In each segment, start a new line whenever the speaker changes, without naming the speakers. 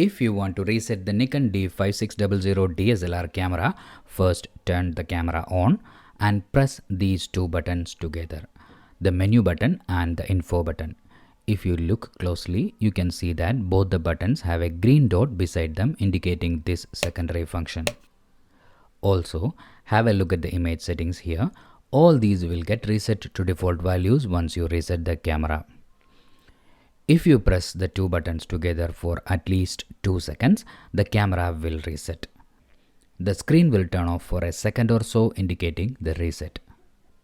If you want to reset the Nikon D5600 DSLR camera, first turn the camera on and press these two buttons together, the menu button and the info button. If you look closely, you can see that both the buttons have a green dot beside them indicating this secondary function. Also, have a look at the image settings here. All these will get reset to default values once you reset the camera. If you press the two buttons together for at least 2 seconds, the camera will reset. The screen will turn off for a second or so, indicating the reset.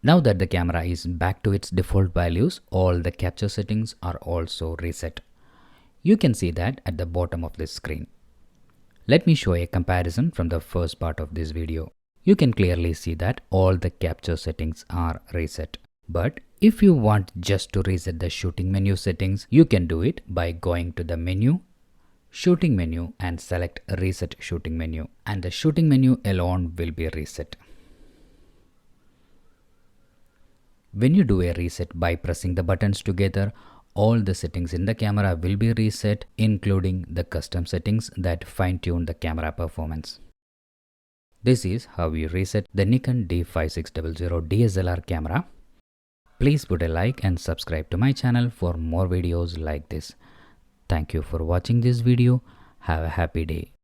Now that the camera is back to its default values, all the capture settings are also reset. You can see that at the bottom of this screen. Let me show a comparison from the first part of this video. You can clearly see that all the capture settings are reset. But if you want just to reset the shooting menu settings, you can do it by going to the menu, shooting menu and select reset shooting menu, and the shooting menu alone will be reset. When you do a reset by pressing the buttons together, all the settings in the camera will be reset, including the custom settings that fine-tune the camera performance. This is how you reset the Nikon D5600 DSLR camera. Please put a like and subscribe to my channel for more videos like this. Thank you for watching this video. Have a happy day.